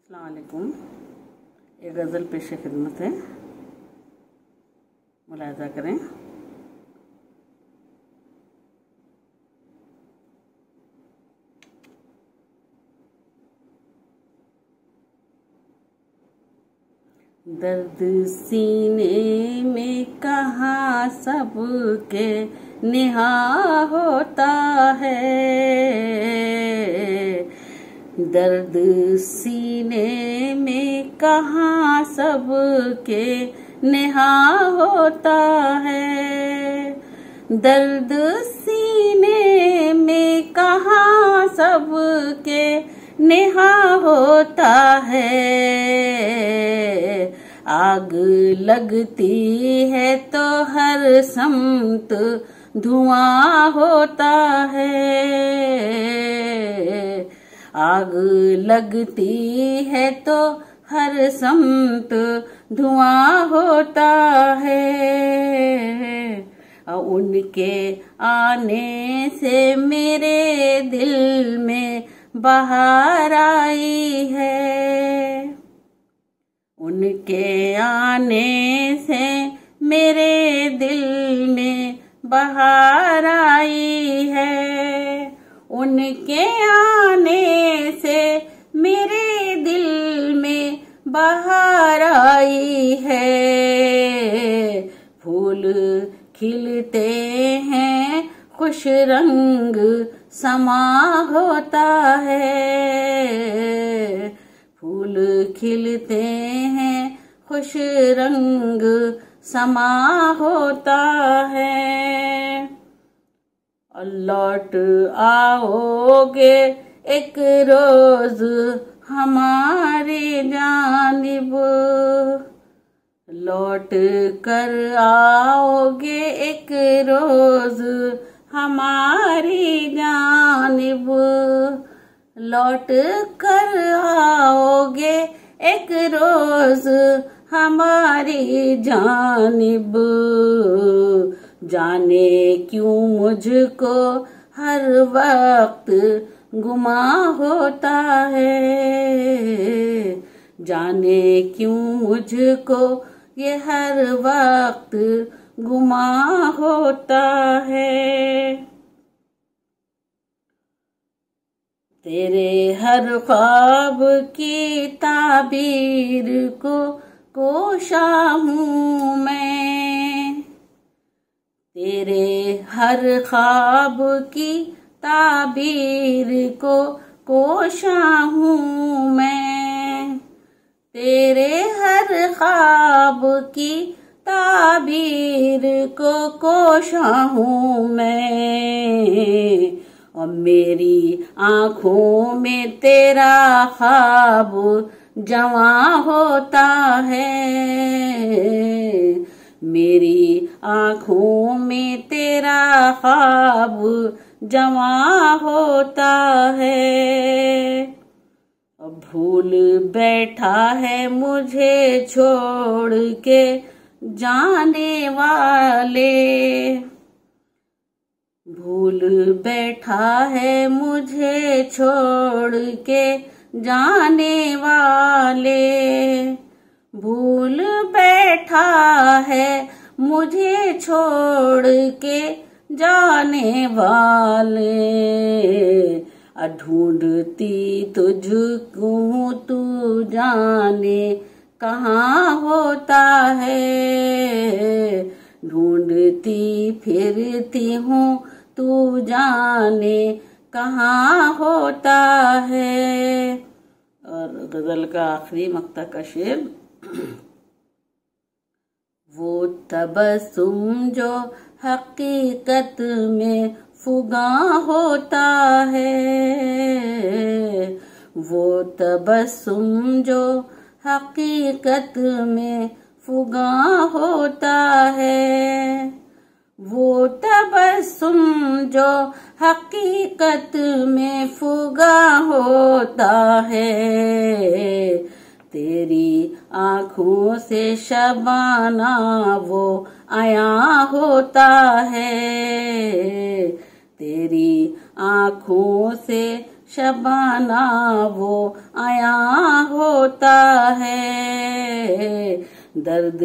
अस्सलाम वालेकुम। एक गज़ल पेश खिदमत है, मुलाहिज़ा करें। दर्द सीने में कहाँ सबके निहा होता है, दर्द सीने में कहाँ सबके निहा होता है, दर्द सीने में कहाँ सबके निहा होता है। आग लगती है तो हर समत धुआं होता है, आग लगती है तो हर समत धुआं होता है। उनके आने से मेरे दिल में बहार आई है, उनके आने से मेरे दिल में बहार आई है, उनके आने से मेरे दिल में बहार आई है। फूल खिलते हैं खुश रंग समा होता है, फूल खिलते हैं खुश रंग समा होता है। लौट आओगे एक रोज हमारी जानिब, लौट कर आओगे एक रोज हमारी जानिब, लौट कर आओगे एक रोज हमारी जानिब। जाने क्यों मुझको हर वक्त गुमा होता है, जाने क्यों मुझको ये हर वक्त गुमा होता है। तेरे हर ख्वाब की ताबीर को कोशा हूँ मैं, तेरे हर ख्वाब की ताबीर को कोशा हूँ मैं, तेरे हर ख्वाब की ताबीर को कोशा हूँ मैं। और मेरी आँखों में तेरा ख्वाब जवां होता है, मेरी आँखों में तेरा ख्वाब जवां होता है। भूल बैठा है मुझे छोड़ के जाने वाले, भूल बैठा है मुझे छोड़ के जाने वाले, भूल बैठा है मुझे छोड़ के जाने वाले। ढूंढती तुझको तू जाने कहाँ होता है, ढूंढती फिरती हूँ तू जाने कहाँ होता है। और गजल का आखिरी मक्ता का शेर, वो तबस्सुम जो हकीकत में फुगा होता है, वो तबस्सुम जो हकीकत में फुगा होता है, वो तबस्सुम जो हकीकत में फुगा होता है। तेरी आँखों से शबाना वो आया होता है, तेरी आँखों से शबाना वो आया होता है। दर्द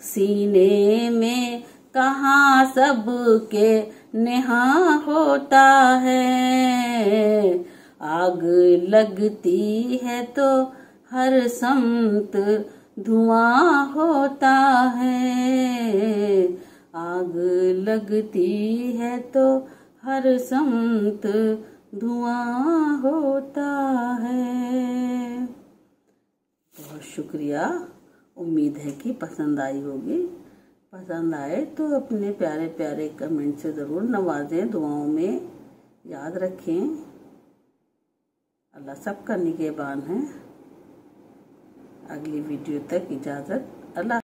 सीने में कहाँ सबके नेहा होता है। आग लगती है तो हर समत धुआं होता है। आग लगती है तो हर समत धुआं होता है। बहुत शुक्रिया। उम्मीद है कि पसंद आई होगी। पसंद आए तो अपने प्यारे प्यारे कमेंट से ज़रूर नवाजें, दुआओं में याद रखें। अल्लाह सबका निगहबान है। अगली वीडियो तक इजाज़त। अल्लाह।